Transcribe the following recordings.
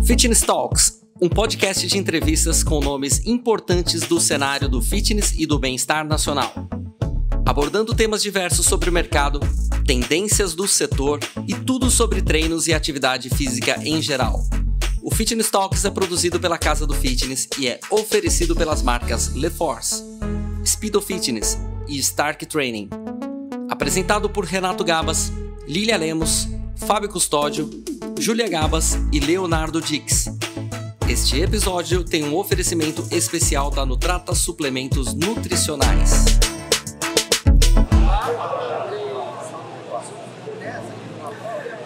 Fitness Talks, um podcast de entrevistas com nomes importantes do cenário do fitness e do bem-estar nacional, abordando temas diversos sobre o mercado, tendências do setor e tudo sobre treinos e atividade física em geral. O Fitness Talks é produzido pela Casa do Fitness e é oferecido pelas marcas LeForce, Speedo Fitness e Stark Training. Apresentado por Renato Gabas, Lília Lemos, Fábio Custódio, Júlia Gabas e Leonardo Dix. Este episódio tem um oferecimento especial da Nutrata Suplementos Nutricionais.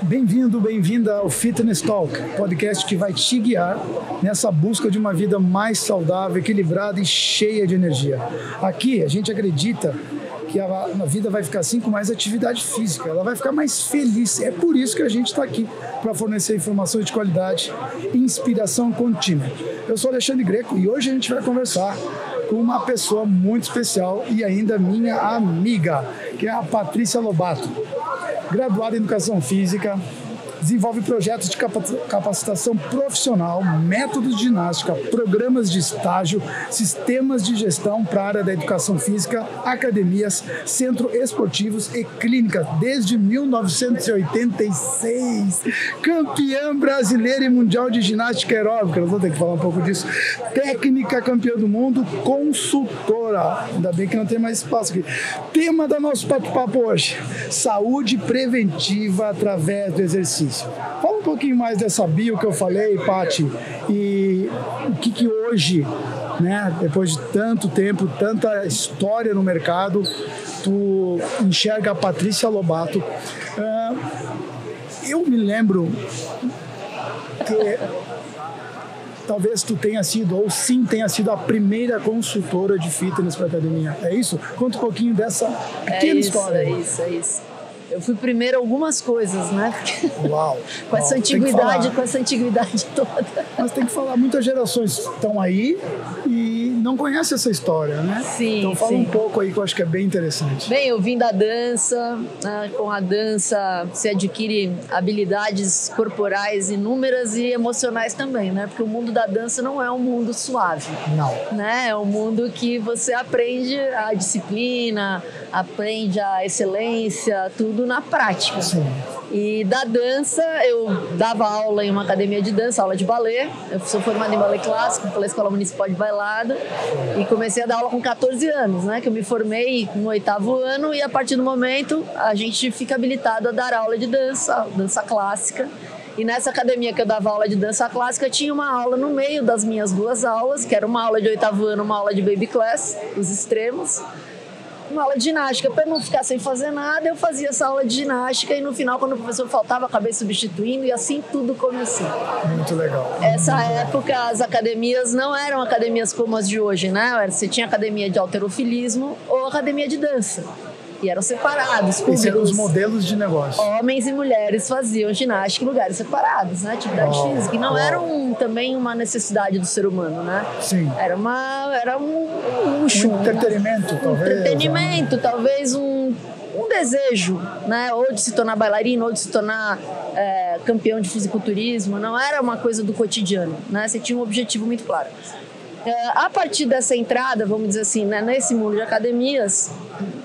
Bem-vindo, bem-vinda ao Fitness Talk, podcast que vai te guiar nessa busca de uma vida mais saudável, equilibrada e cheia de energia. Aqui a gente acredita que a vida vai ficar assim com mais atividade física, ela vai ficar mais feliz. É por isso que a gente está aqui, para fornecer informações de qualidade e inspiração contínua. Eu sou Alexandre Greco e hoje a gente vai conversar com uma pessoa muito especial e ainda minha amiga, que é a Patrícia Lobato. Graduada em Educação Física, desenvolve projetos de capacitação profissional, métodos de ginástica, programas de estágio, sistemas de gestão para a área da educação física, academias, centros esportivos e clínicas desde 1986. Campeã brasileira e mundial de ginástica aeróbica, nós vamos ter que falar um pouco disso. Técnica campeã do mundo, consultora. Ainda bem que não tem mais espaço aqui. Tema do nosso bate-papo hoje: saúde preventiva através do exercício. Fala um pouquinho mais dessa bio que eu falei, Paty, e o que hoje, né, depois de tanto tempo, tanta história no mercado, tu enxerga a Patrícia Lobato. Eu me lembro que talvez tu tenha sido, ou sim tenha sido, a primeira consultora de fitness para academia. É isso? Conta um pouquinho dessa pequena história. É isso. Eu fui primeiro algumas coisas, né? Uau! com essa antiguidade toda. Mas tem que falar, muitas gerações estão aí e não conhecem essa história, né? Sim, então fala um pouco aí que eu acho que é bem interessante. Bem, eu vim da dança, né? Com a dança você adquire habilidades corporais inúmeras e emocionais também, né? Porque o mundo da dança não é um mundo suave. Não. Né? É um mundo que você aprende a disciplina, aprende a excelência, tudo na prática. Sim. E da dança, eu dava aula em uma academia de dança, aula de balé. Eu sou formada em balé clássico pela Escola Municipal de Bailado e comecei a dar aula com 14 anos, né? Que eu me formei no 8º ano e a partir do momento a gente fica habilitado a dar aula de dança clássica. E nessa academia que eu dava aula de dança clássica, tinha uma aula no meio das minhas duas aulas, que era uma aula de 8º ano, uma aula de baby class, os extremos. Uma aula de ginástica. Para não ficar sem fazer nada, eu fazia essa aula de ginástica e no final, quando o professor faltava, acabei substituindo e assim tudo começou. Muito legal. Essa época, as academias não eram academias como as de hoje, né? Você tinha academia de halterofilismo ou academia de dança. E eram separados. Esses eram os modelos de negócio. Homens e mulheres faziam ginástica em lugares separados, né? Atividade física. E não era também uma necessidade do ser humano, né? Sim. Era um luxo. Um entretenimento, talvez. Entretenimento, talvez um desejo, né? Ou de se tornar bailarino, ou de se tornar campeão de fisiculturismo. Não era uma coisa do cotidiano, né? Você tinha um objetivo muito claro. A partir dessa entrada, vamos dizer assim, né, nesse mundo de academias,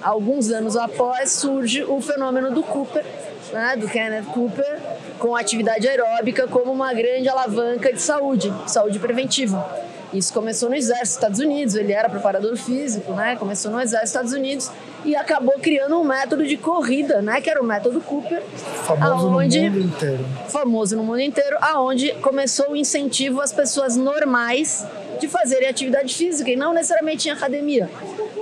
alguns anos após, surge o fenômeno do Cooper, né, do Kenneth Cooper, com atividade aeróbica como uma grande alavanca de saúde preventiva. Isso começou no Exército dos Estados Unidos, ele era preparador físico, né, começou no Exército dos Estados Unidos e acabou criando um método de corrida, né, que era o método Cooper. Famoso no mundo inteiro. Famoso no mundo inteiro, aonde começou o incentivo às pessoas normais de fazerem atividade física e não necessariamente em academia.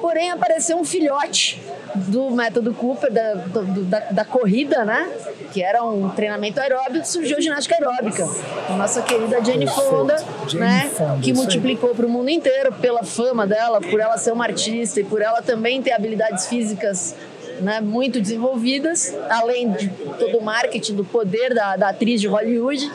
Porém, apareceu um filhote do método Cooper, da corrida, né? Que era um treinamento aeróbico, surgiu a ginástica aeróbica. A nossa querida Jane Fonda, né? Que multiplicou para o mundo inteiro pela fama dela, por ela ser uma artista e por ela também ter habilidades físicas, né, muito desenvolvidas, além de todo o marketing, do poder da atriz de Hollywood,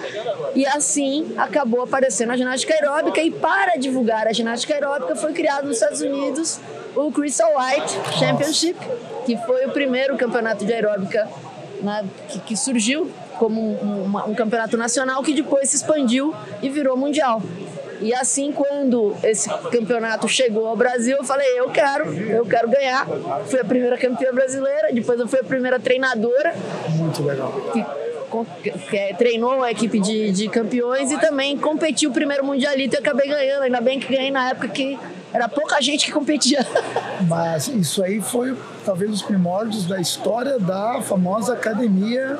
e assim acabou aparecendo a ginástica aeróbica. E para divulgar a ginástica aeróbica foi criado nos Estados Unidos o Crystal White Championship, que foi o primeiro campeonato de aeróbica, né, que surgiu como um campeonato nacional que depois se expandiu e virou mundial. E assim, quando esse campeonato chegou ao Brasil, eu falei, eu quero ganhar. Fui a primeira campeã brasileira, depois eu fui a primeira treinadora. Muito legal. Que treinou a equipe de campeões e também competiu o primeiro mundialito e acabei ganhando. Ainda bem que ganhei na época que era pouca gente que competia. Mas isso aí foi talvez os primórdios da história da famosa academia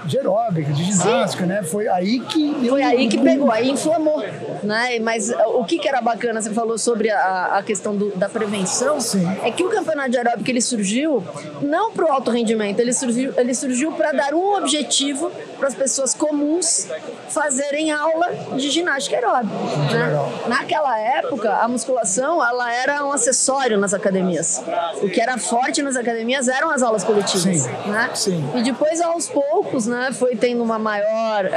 de aeróbica, de ginástica, né? Foi aí que... Foi aí que pegou, aí inflamou, né? Mas o que era bacana, você falou sobre a questão da prevenção, Sim. É que o campeonato de aeróbica, ele surgiu não para o alto rendimento, ele surgiu para dar um objetivo para as pessoas comuns fazerem aula de ginástica aeróbica. Né? Naquela época, a musculação, ela era um acessório nas academias. O que era forte nas academias eram as aulas coletivas. Sim. Né? Sim. E depois, aos poucos, né, foi tendo uma maior,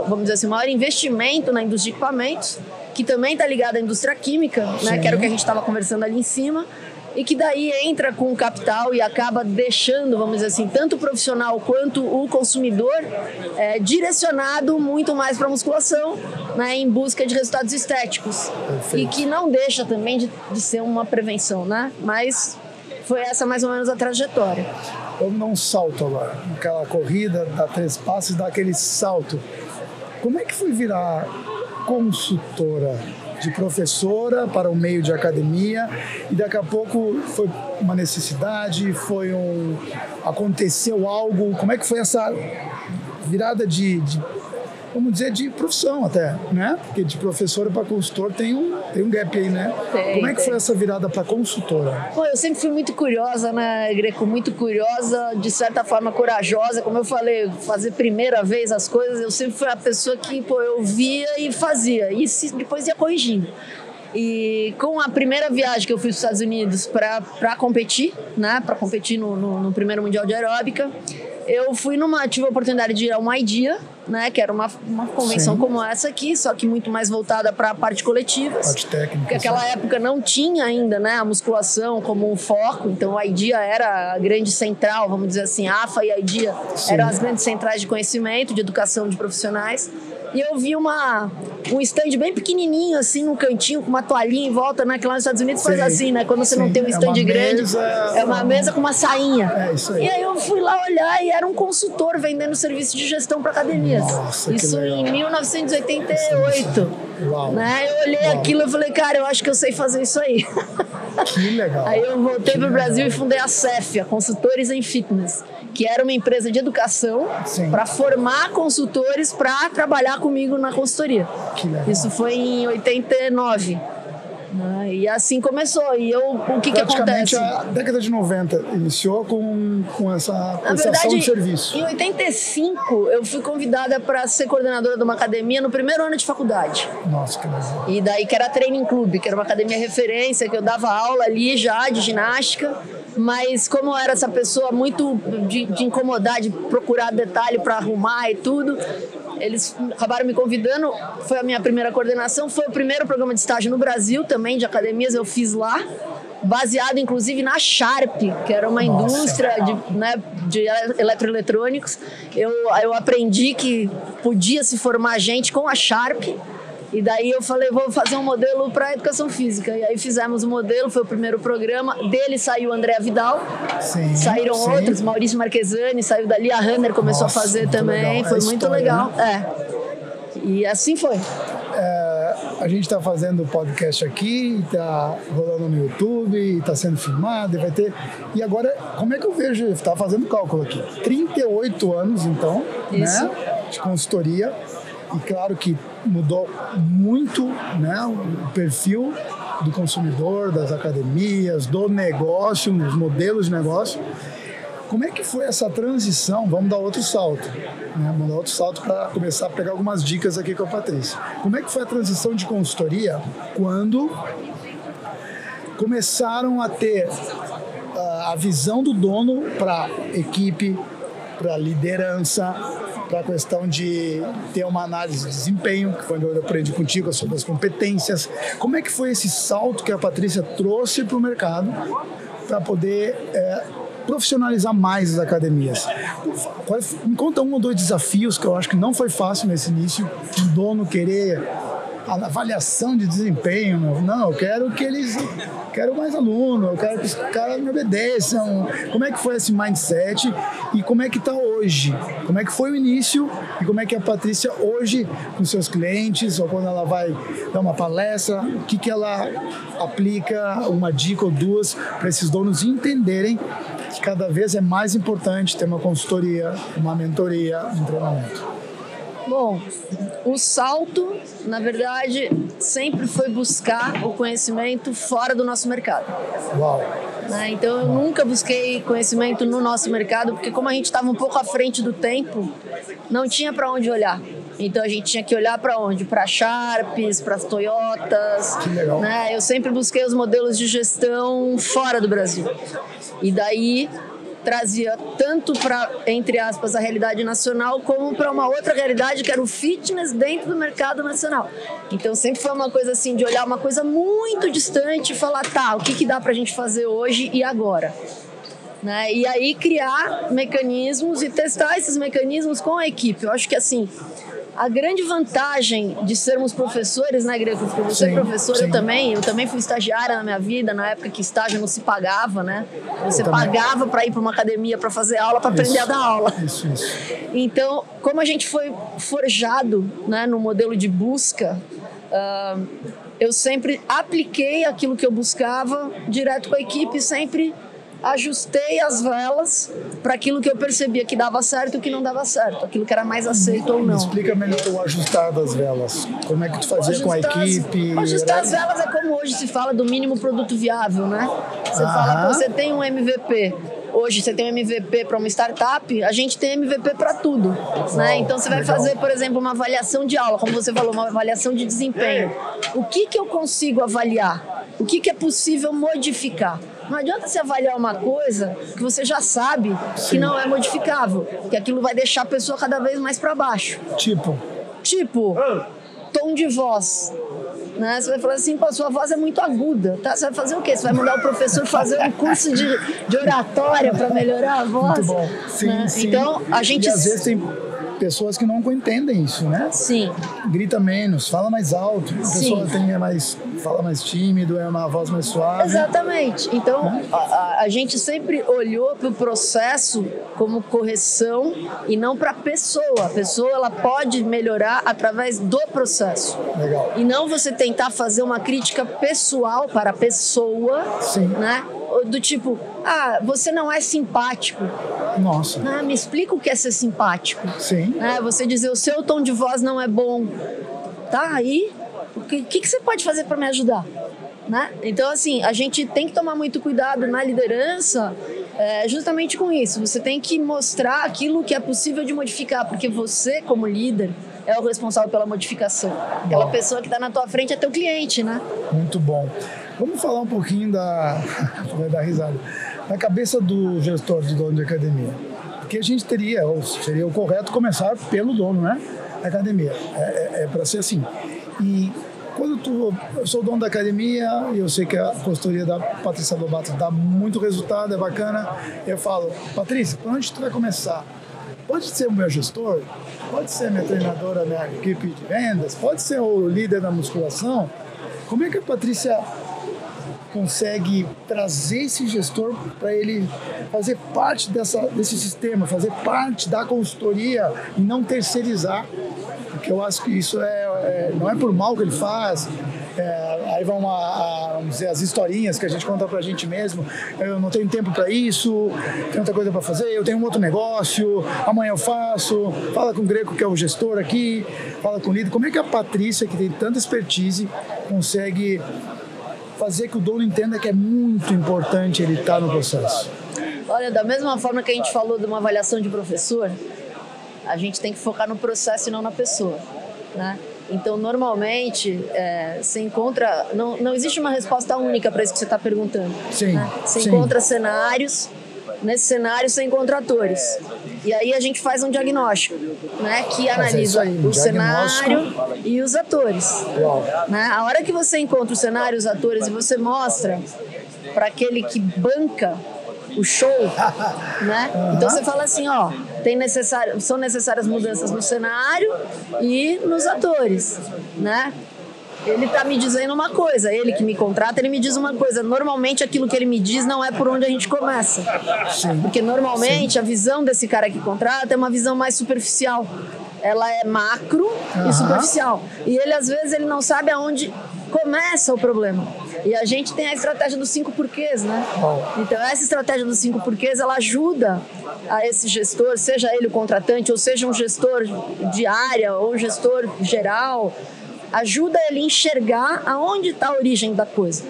vamos dizer assim, maior investimento na indústria de equipamentos, que também está ligada à indústria química, né, que era o que a gente estava conversando ali em cima, e que daí entra com o capital e acaba deixando, vamos dizer assim, tanto o profissional quanto o consumidor direcionado muito mais para a musculação, né, em busca de resultados estéticos. Perfeito. E que não deixa também de ser uma prevenção, né? Mas foi essa mais ou menos a trajetória. Vamos dar um salto agora. Aquela corrida, dá 3 passos, dá aquele salto. Como é que foi virar consultora? De professora para o meio de academia, e daqui a pouco foi uma necessidade, aconteceu algo. Como é que foi essa virada vamos dizer, de profissão até, né? Porque de professora para consultor tem um gap aí, né? Como é que foi essa virada para consultora? Pô, eu sempre fui muito curiosa, né, Greco? Muito curiosa, de certa forma corajosa. Como eu falei, fazer primeira vez as coisas, eu sempre fui a pessoa que, eu via e fazia. E depois ia corrigindo. E com a primeira viagem que eu fui para os Estados Unidos para competir, né? Para competir no primeiro Mundial de Aeróbica, eu tive a oportunidade de ir ao MyDia, né, que era uma convenção Sim. como essa aqui, só que muito mais voltada para a parte coletiva. Parte técnica. Porque naquela época não tinha ainda, né, a musculação como um foco, então a IDEA era a grande central, vamos dizer assim, a AFA e a IDEA eram as grandes centrais de conhecimento, de educação de profissionais. E eu vi um stand bem pequenininho, assim, num cantinho, com uma toalhinha em volta, né? Que lá nos Estados Unidos faz assim, né? Quando você não tem um stand grande, é uma mesa com uma sainha. É isso aí. E aí eu fui lá olhar e era um consultor vendendo serviço de gestão para academias. Nossa, isso em 1988. Uau. Né? Eu olhei aquilo e falei, cara, eu acho que eu sei fazer isso aí. Que legal. Aí eu voltei para o Brasil e fundei a CEF, a Consultores em Fitness, que era uma empresa de educação para formar consultores para trabalhar comigo na consultoria. Que legal. Isso foi em 89. Né? E assim começou. E o que acontece? Praticamente a década de 90 iniciou com essa prestação de serviço. Em 85, eu fui convidada para ser coordenadora de uma academia no primeiro ano de faculdade. Nossa, que legal. E daí que era Training Club, que era uma academia referência, que eu dava aula ali já de ginástica. Mas como eu era essa pessoa muito de incomodar, de procurar detalhe para arrumar e tudo, eles acabaram me convidando. Foi a minha primeira coordenação, foi o primeiro programa de estágio no Brasil também, de academias, eu fiz lá, baseado inclusive na Sharp, que era uma indústria de eletroeletrônicos. Eu aprendi que podia se formar gente com a Sharp. E daí eu falei, vou fazer um modelo para educação física. E aí fizemos o modelo, foi o primeiro programa. Dele saiu o André Vidal, saíram outros, Maurício Marquesani, saiu dali, a Runner começou a fazer também. Foi muito legal. Né? E assim foi. A gente está fazendo o podcast aqui, está rolando no YouTube, está sendo filmado, e vai ter... E agora, como é que eu vejo? Está fazendo cálculo aqui. 38 anos, então, né, de consultoria. E claro que mudou muito, né, o perfil do consumidor, das academias, do negócio, dos modelos de negócio. Como é que foi essa transição? Vamos dar outro salto. Né? Vamos dar outro salto para começar a pegar algumas dicas aqui com a Patrícia. Como é que foi a transição de consultoria quando começaram a ter a visão do dono para equipe, para liderança, para a questão de ter uma análise de desempenho, que foi onde eu aprendi contigo sobre as competências. Como é que foi esse salto que a Patrícia trouxe para o mercado para poder profissionalizar mais as academias. Me conta 1 ou 2 desafios que eu acho que não foi fácil nesse início, um dono querer a avaliação de desempenho. Não, eu quero que eles... Quero mais aluno, eu quero que os caras me obedeçam. Como é que foi esse mindset e como é que está hoje? Como é que foi o início e como é que a Patrícia hoje, com seus clientes, ou quando ela vai dar uma palestra, o que ela aplica, uma dica ou 2 para esses donos entenderem que cada vez é mais importante ter uma consultoria, uma mentoria, um treinamento. Bom, o salto, na verdade, sempre foi buscar o conhecimento fora do nosso mercado. Uau! Então, eu nunca busquei conhecimento no nosso mercado, porque como a gente estava um pouco à frente do tempo, não tinha para onde olhar. Então, a gente tinha que olhar para onde? Para Sharps, para Toyotas. Que legal. Eu sempre busquei os modelos de gestão fora do Brasil. E daí... trazia tanto para, entre aspas, a realidade nacional, como para uma outra realidade que era o fitness dentro do mercado nacional. Então sempre foi uma coisa assim, de olhar uma coisa muito distante e falar, tá, o que dá pra gente fazer hoje e agora? E aí criar mecanismos e testar esses mecanismos com a equipe. Eu acho que assim, a grande vantagem de sermos professores, né, Greco? Porque você é professor, sim. Eu também fui estagiária na minha vida, na época que estágio não se pagava, né? Você pagava para ir para uma academia para fazer aula, para aprender a dar aula. Isso. Então, como a gente foi forjado, né, no modelo de busca, eu sempre apliquei aquilo que eu buscava direto com a equipe, sempre ajustei as velas para aquilo que eu percebia que dava certo e o que não dava certo, aquilo que era mais aceito ou não. Me explica melhor o ajustar das velas. Como é que tu fazia com a equipe? Ajustar as velas é como hoje se fala do mínimo produto viável, né? Você fala, você tem um MVP. Hoje você tem um MVP para uma startup, a gente tem MVP para tudo, né? Então você vai fazer, por exemplo, uma avaliação de aula, como você falou, uma avaliação de desempenho. O que eu consigo avaliar? O que é possível modificar? Não adianta você avaliar uma coisa que você já sabe que não é modificável, que aquilo vai deixar a pessoa cada vez mais para baixo. Tipo, tom de voz. Né? Você vai falar assim, pô, sua voz é muito aguda, tá? Você vai fazer o quê? Você vai mandar o professor fazer um curso de oratória para melhorar a voz? Muito bom. Sim, né? sim. Então, a gente... E às vezes tem pessoas que não entendem isso, né? Sim. Grita menos, fala mais alto. A pessoa fala mais tímido, é uma voz mais suave. Exatamente. Então, a gente sempre olhou para o processo como correção e não para a pessoa. A pessoa, ela pode melhorar através do processo. Legal. E não você tentar fazer uma crítica pessoal para a pessoa, sim. Né? Do tipo, você não é simpático. Nossa. Me explica o que é ser simpático. Sim. Você dizer, o seu tom de voz não é bom. Tá, aí, o que você pode fazer para me ajudar? Né? Então, assim, a gente tem que tomar muito cuidado na liderança justamente com isso. Você tem que mostrar aquilo que é possível de modificar, porque você, como líder, é o responsável pela modificação. Aquela pessoa que está na tua frente é teu cliente, né? Muito bom. Vamos falar um pouquinho da risada, da cabeça do gestor de dono de academia. Porque a gente seria o correto começar pelo dono, né? Da academia. É para ser assim. E quando eu sou dono da academia e eu sei que a consultoria da Patrícia Lobato dá muito resultado, é bacana, eu falo, Patrícia, por onde tu vai começar? Pode ser o meu gestor, pode ser a minha treinadora, minha equipe de vendas, pode ser o líder da musculação. Como é que a Patrícia consegue trazer esse gestor para ele fazer parte desse sistema, fazer parte da consultoria e não terceirizar? Porque eu acho que isso não é por mal que ele faz. Aí vamos dizer, as historinhas que a gente conta pra gente mesmo. Eu não tenho tempo para isso, tenho outra coisa para fazer, eu tenho um outro negócio, amanhã eu faço. Fala com o Greco, que é o gestor aqui, fala com o líder. Como é que a Patrícia, que tem tanta expertise, consegue fazer que o dono entenda que é muito importante ele estar no processo? Olha, da mesma forma que a gente falou de uma avaliação de professor, a gente tem que focar no processo e não na pessoa, né? Então, normalmente, você encontra... Não existe uma resposta única para isso que você está perguntando. Sim, né? Você sim. encontra cenários, nesse cenário você encontra atores. E aí a gente faz um diagnóstico, né? Que analisa o cenário e os atores. Né? A hora que você encontra o cenário e os atores e você mostra para aquele que banca o show, né? Então você fala assim, ó, são necessárias mudanças no cenário e nos atores, né? Ele tá me dizendo uma coisa, ele que me contrata, ele me diz uma coisa. Normalmente aquilo que ele me diz não é por onde a gente começa. Sim. Porque normalmente a visão desse cara que contrata é uma visão mais superficial. Ela é macro e superficial. E ele, às vezes, ele não sabe aonde começa o problema. E a gente tem a estratégia dos 5 porquês, né? Então, essa estratégia dos 5 porquês, ela ajuda a esse gestor, seja ele o contratante, ou seja um gestor de área, ou um gestor geral, ajuda ele a enxergar aonde está a origem da coisa.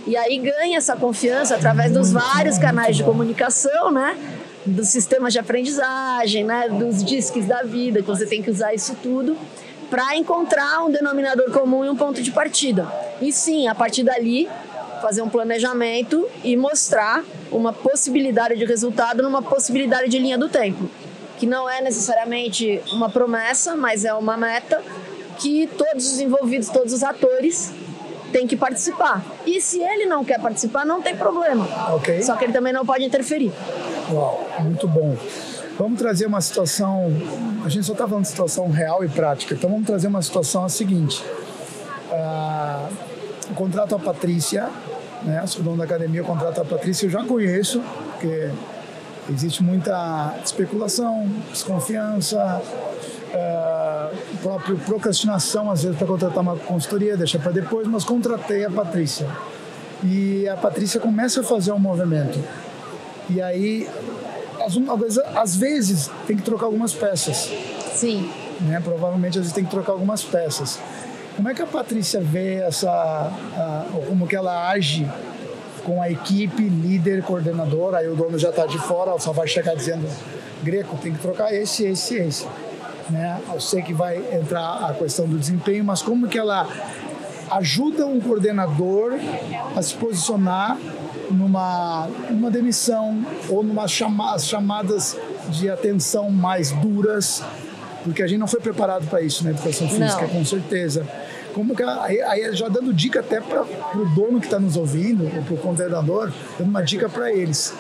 E aí ganha essa confiança através dos vários canais de comunicação, né? Dos sistemas de aprendizagem, né? Dos disques da vida, que você tem que usar isso tudo para encontrar um denominador comum e um ponto de partida. E sim, a partir dali, fazer um planejamento e mostrar uma possibilidade de resultado numa possibilidade de linha do tempo, que não é necessariamente uma promessa, mas é uma meta que todos os envolvidos, todos os atores têm que participar. E se ele não quer participar, não tem problema. Okay. Só que ele também não pode interferir. Uau, muito bom. Vamos trazer uma situação, a gente só está falando de situação real e prática, então vamos trazer uma situação a seguinte. Eu contrato a Patrícia, né, sou dono da academia, eu contrato a Patrícia, eu já conheço, porque existe muita especulação, desconfiança, própria procrastinação, às vezes, para contratar uma consultoria, deixa para depois, mas contratei a Patrícia. E a Patrícia começa a fazer um movimento. E aí, às vezes, tem que trocar algumas peças. Sim. Né? Provavelmente, às vezes, tem que trocar algumas peças. Como é que a Patrícia vê como que ela age com a equipe, líder, coordenador? Aí o dono já está de fora, só vai chegar dizendo, Greco, tem que trocar esse. Né? Eu sei que vai entrar a questão do desempenho, mas como que ela ajuda um coordenador a se posicionar numa demissão ou numa chamadas de atenção mais duras, porque a gente não foi preparado para isso na educação física, com certeza. Como que aí já dando dica até para o dono que está nos ouvindo, ou para o coordenador, dando uma dica para eles.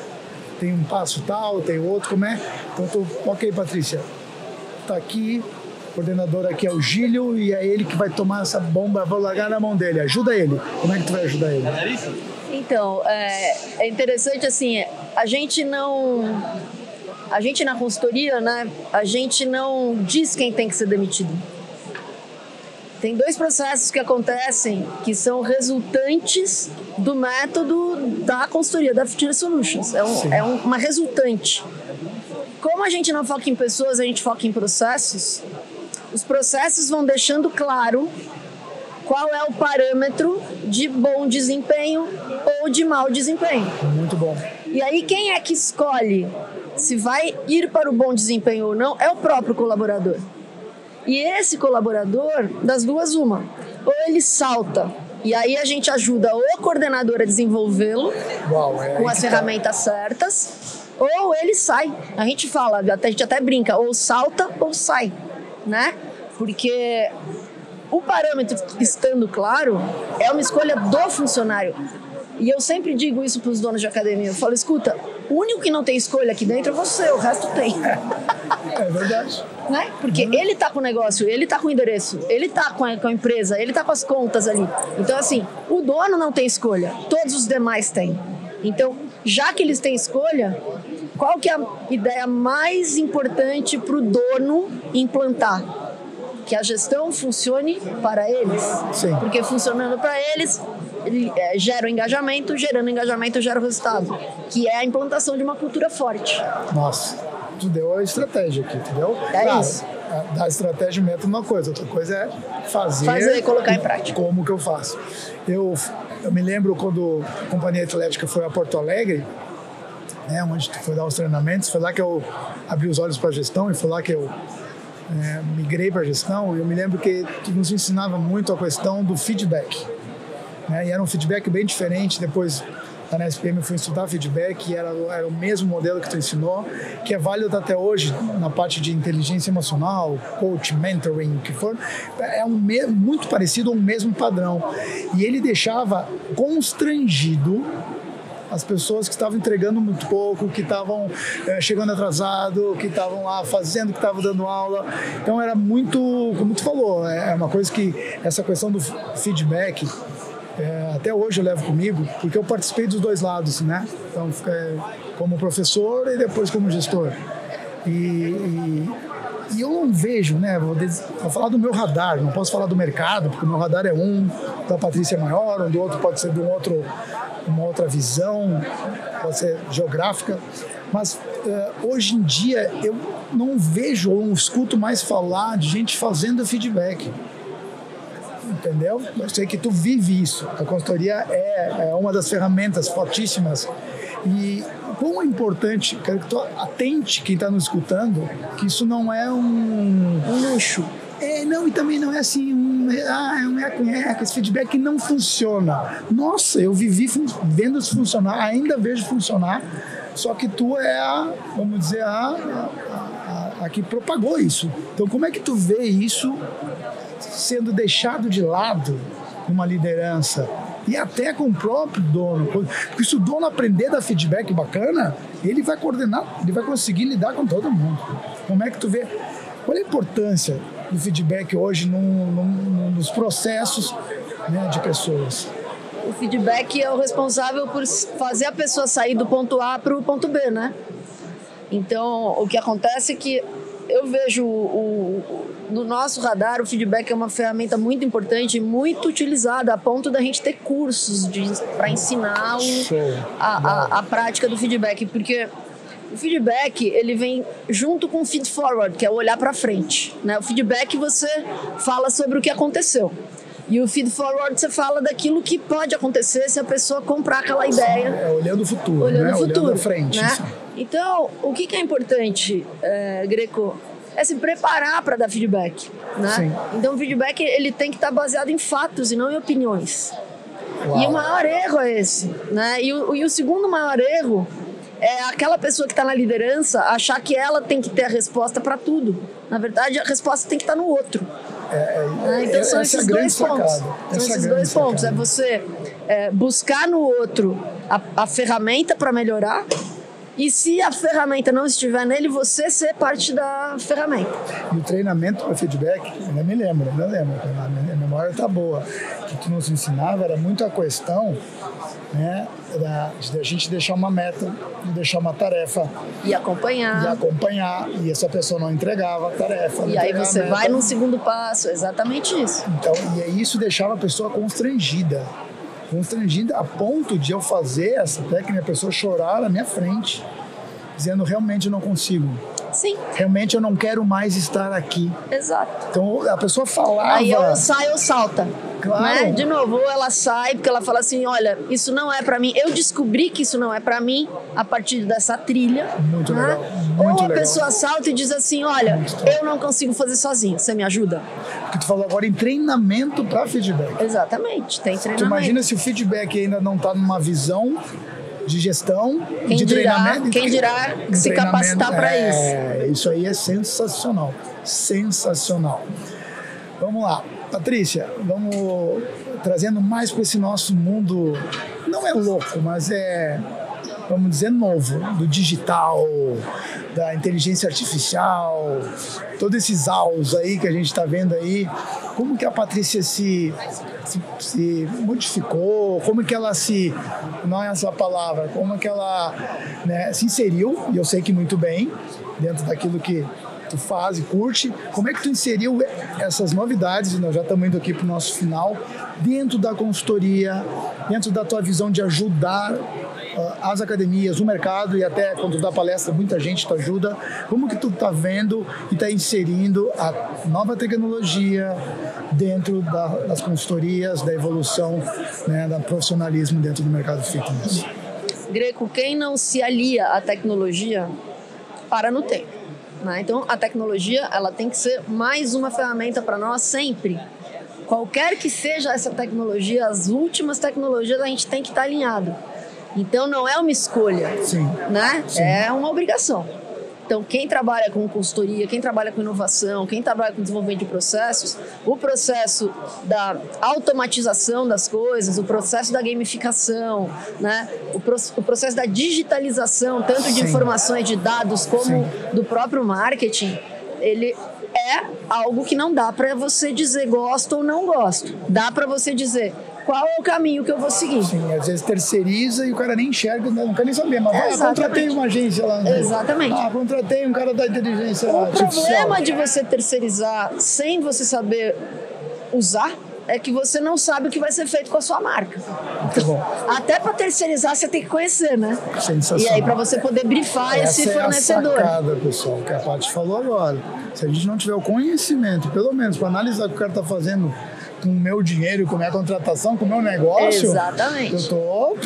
Tem um passo tal, tem outro, como é? Então, ok, Patrícia, tá aqui, o coordenador aqui é o Gílio e é ele que vai tomar essa bomba, vou largar na mão dele, ajuda ele. Como é que tu vai ajudar ele? Então, é interessante assim, a gente na consultoria, né, a gente não diz quem tem que ser demitido. Tem 2 processos que acontecem que são resultantes do método da consultoria, da Fitness Solutions. É uma resultante. Como a gente não foca em pessoas, a gente foca em processos, os processos vão deixando claro qual é o parâmetro de bom desempenho ou de mau desempenho. Muito bom. E aí quem é que escolhe se vai ir para o bom desempenho ou não é o próprio colaborador. E esse colaborador, das duas uma, ou ele salta, e aí a gente ajuda o coordenador a desenvolvê-lo com as ferramentas certas, ou ele sai. A gente fala, a gente até brinca, ou salta ou sai, né? Porque o parâmetro estando claro é uma escolha do funcionário. E eu sempre digo isso para os donos de academia. Eu falo, escuta, o único que não tem escolha aqui dentro é você, o resto tem. É verdade. Né? Porque ele tá com o negócio, ele tá com o endereço, ele tá com a empresa, ele tá com as contas ali. Então, assim, o dono não tem escolha, todos os demais têm. Então, já que eles têm escolha, qual que é a ideia mais importante para o dono implantar? Que a gestão funcione para eles. Sim. Porque funcionando para eles, gera o engajamento, gerando engajamento, gera o resultado. Que é a implantação de uma cultura forte. Nossa, tu deu a estratégia aqui, entendeu? É isso. Da estratégia e método uma coisa, outra coisa é fazer e colocar em prática. Como que eu faço? Eu me lembro quando a companhia atlética foi a Porto Alegre, né, onde tu foi dar os treinamentos, foi lá que eu abri os olhos para a gestão e foi lá que eu migrei para a gestão. Eu me lembro que tu nos ensinava muito a questão do feedback, né? E era um feedback bem diferente. Depois lá na SPM eu fui estudar feedback e era o mesmo modelo que tu ensinou, que é válido até hoje na parte de inteligência emocional, coach, mentoring, o que for. É muito parecido ao mesmo padrão. E ele deixava constrangido as pessoas que estavam entregando muito pouco, que estavam chegando atrasado, que estavam lá fazendo, que estavam dando aula. Então era muito, como tu falou, é uma coisa que essa questão do feedback, até hoje eu levo comigo, porque eu participei dos dois lados, né? Então, como professor e depois como gestor. E eu não vejo, né? Vou falar do meu radar, não posso falar do mercado, porque o meu radar é da Patrícia é maior, do outro pode ser de uma outra visão, pode ser geográfica. Mas hoje em dia eu não vejo ou não escuto mais falar de gente fazendo feedback. Entendeu? Eu sei que tu vive isso. A consultoria é uma das ferramentas fortíssimas. E como é importante, quero que tu atente, quem está nos escutando, que isso não é um luxo. Não, e também não é assim, esse feedback não funciona. Nossa, eu vivi vendo isso funcionar, ainda vejo funcionar, só que tu vamos dizer, a que propagou isso. Então, como é que tu vê isso sendo deixado de lado numa liderança? E até com o próprio dono. Porque se o dono aprender a dar feedback bacana, ele vai coordenar, ele vai conseguir lidar com todo mundo. Como é que tu vê? Qual é a importância do feedback hoje nos processos, né, de pessoas? O feedback é o responsável por fazer a pessoa sair do ponto A para o ponto B, né? Então, o que acontece é que eu vejo no nosso radar, o feedback é uma ferramenta muito importante e muito utilizada, a ponto da gente ter cursos para ensinar a prática do feedback, porque o feedback, ele vem junto com o feed forward, que é o olhar para frente, né? O feedback você fala sobre o que aconteceu. E o feed forward você fala daquilo que pode acontecer se a pessoa comprar aquela ideia. Olhando o futuro, né? Olhando à frente. Né? Então, o que é importante, Greco, é se preparar para dar feedback. Né? Sim. Então, o feedback ele tem que estar baseado em fatos e não em opiniões. Uau. E o maior erro é esse. Né? E o segundo maior erro é aquela pessoa que está na liderança achar que ela tem que ter a resposta para tudo. Na verdade, a resposta tem que estar no outro. Então são esses dois pontos. São esses dois pontos. É você buscar no outro a ferramenta para melhorar. E se a ferramenta não estiver nele, você ser parte da ferramenta. E o treinamento para feedback, eu me lembro, a minha memória está boa. O que tu nos ensinava era muito a questão, né, de a gente deixar uma meta, de deixar uma tarefa. E acompanhar. E essa pessoa não entregava a tarefa. E aí você vai num segundo passo, é exatamente isso. Então, e aí isso deixava a pessoa constrangida a ponto de eu fazer essa técnica e a pessoa chorar na minha frente, dizendo, realmente eu não consigo. Sim. Realmente eu não quero mais estar aqui. Exato. Então a pessoa falava... Aí ou sai ou salta. Claro. Né? De novo, ou ela sai porque ela fala assim, olha, isso não é pra mim. Eu descobri que isso não é pra mim a partir dessa trilha. Muito né? legal. Ou muito a legal. pessoa salta e diz assim, olha, eu não consigo fazer sozinho, você me ajuda? Porque tu falou agora em treinamento para feedback. Exatamente, tem treinamento. Tu imagina se o feedback ainda não está numa visão de gestão, de treinamento. Quem dirá se capacitar para isso. Isso aí é sensacional. Sensacional. Vamos lá. Patrícia, vamos trazendo mais para esse nosso mundo, não é louco, mas vamos dizer, novo, do digital, da inteligência artificial, todos esses aos aí que a gente está vendo aí. Como que a Patrícia se modificou, como que ela não é essa palavra, como que ela, né, se inseriu, e eu sei que muito bem, dentro daquilo que tu faz e curte, como é que tu inseriu essas novidades, e nós já estamos indo aqui para o nosso final, dentro da consultoria, dentro da tua visão de ajudar as academias, o mercado, e até quando tu dá palestra, muita gente te ajuda. Como que tu tá vendo e tá inserindo a nova tecnologia dentro das consultorias, da evolução, né, do profissionalismo dentro do mercado fitness? Greco, quem não se alia à tecnologia, para no tempo. Né? Então, a tecnologia ela tem que ser mais uma ferramenta para nós sempre. Qualquer que seja essa tecnologia, as últimas tecnologias, a gente tem que estar alinhado. Então, não é uma escolha, Sim. né? Sim. É uma obrigação. Então, quem trabalha com consultoria, quem trabalha com inovação, quem trabalha com desenvolvimento de processos, o processo da automatização das coisas, o processo da gamificação, né? O processo da digitalização, tanto de informações, de dados, como do próprio marketing, ele é algo que não dá para você dizer gosto ou não gosto. Dá para você dizer qual é o caminho que eu vou seguir. Sim, às vezes terceiriza e o cara nem enxerga, não quer nem saber, mas contratei uma agência lá. Exatamente. Contratei um cara da inteligência artificial. O problema de você terceirizar sem você saber usar é que você não sabe o que vai ser feito com a sua marca. Muito bom. Até para terceirizar você tem que conhecer, né? Sensacional. E aí para você poder brifar esse fornecedor. Essa é a sacada, pessoal, que a Paty falou agora. Se a gente não tiver o conhecimento, pelo menos para analisar o que o cara está fazendo com o meu dinheiro, com a minha contratação, com o meu negócio, exatamente, eu tô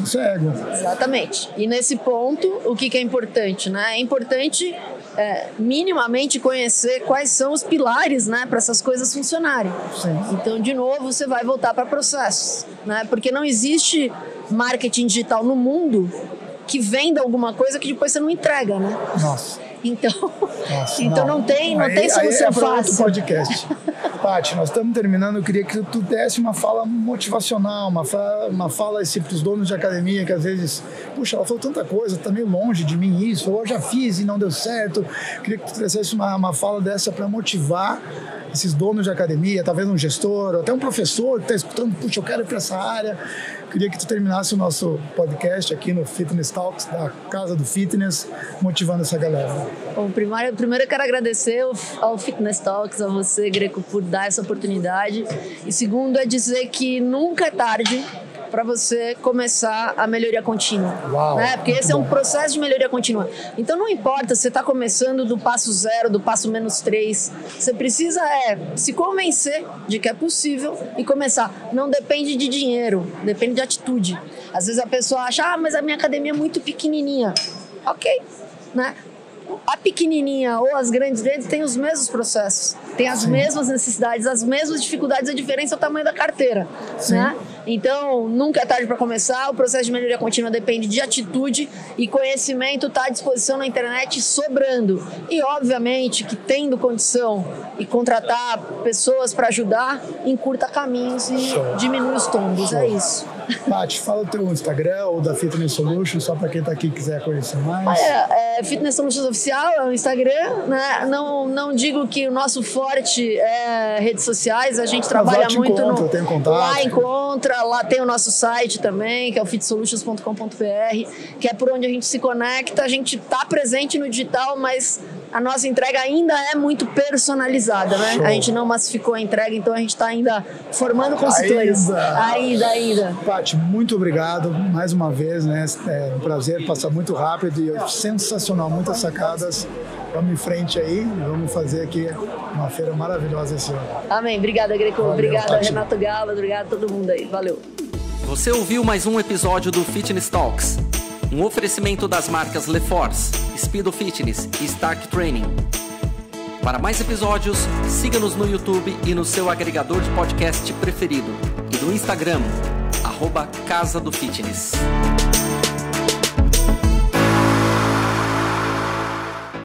cego. Exatamente. E nesse ponto, o que é importante, né? É importante minimamente conhecer quais são os pilares, né, para essas coisas funcionarem. Sim. Então, de novo, você vai voltar para processos, né? Porque não existe marketing digital no mundo que venda alguma coisa que depois você não entrega, né? Nossa. Então, então não tem solução fácil. Outro podcast. Paty, nós estamos terminando. Eu queria que tu desse uma fala motivacional, uma fala assim, para os donos de academia que às vezes, puxa, ela falou tanta coisa, está meio longe de mim isso, ou eu já fiz e não deu certo. Eu queria que tu trouxesse uma fala dessa para motivar esses donos de academia, talvez um gestor, ou até um professor que está escutando, puxa, eu quero ir para essa área. Eu queria que tu terminasse o nosso podcast aqui no Fitness Talks, da Casa do Fitness, motivando essa galera. Bom, primeiro eu quero agradecer ao Fitness Talks, a você, Greco, por dar essa oportunidade. E segundo é dizer que nunca é tarde para você começar a melhoria contínua. Uau, né? Porque esse é um processo de melhoria contínua. Então não importa se você está começando do passo 0, do passo -3, você precisa se convencer de que é possível e começar. Não depende de dinheiro, depende de atitude. Às vezes a pessoa acha, mas a minha academia é muito pequenininha. Ok, né? A pequenininha ou as grandes têm os mesmos processos, têm as mesmas necessidades, as mesmas dificuldades, a diferença é o tamanho da carteira, né? Então, nunca é tarde para começar, o processo de melhoria contínua depende de atitude e conhecimento está à disposição na internet sobrando. E, obviamente, que tendo condição e contratar pessoas para ajudar, encurta caminhos e diminui os tombos, é isso. Paty, fala o teu Instagram ou da Fitness Solutions, só para quem está aqui e quiser conhecer mais. Olha, Fitness Solutions Oficial é o Instagram, né? Não digo que o nosso forte é redes sociais, a gente trabalha muito eu tenho contato. Lá encontra, lá tem o nosso site também, que é o fitsolutions.com.br, que é por onde a gente se conecta, a gente está presente no digital, mas a nossa entrega ainda é muito personalizada, né? Show. A gente não massificou a entrega, então a gente está ainda formando consultores. Ainda. Paty, muito obrigado mais uma vez, né? É um prazer, passar muito rápido e sensacional, muitas sacadas. Vamos em frente aí, vamos fazer aqui uma feira maravilhosa esse ano. Amém. Obrigada, Greco. Obrigada, Paty. Renato Galo. Obrigada a todo mundo aí. Valeu. Você ouviu mais um episódio do Fitness Talks, um oferecimento das marcas LeForce, Speedo Fitness e Stark Training. Para mais episódios, siga-nos no YouTube e no seu agregador de podcast preferido e no Instagram, @Casa do Fitness.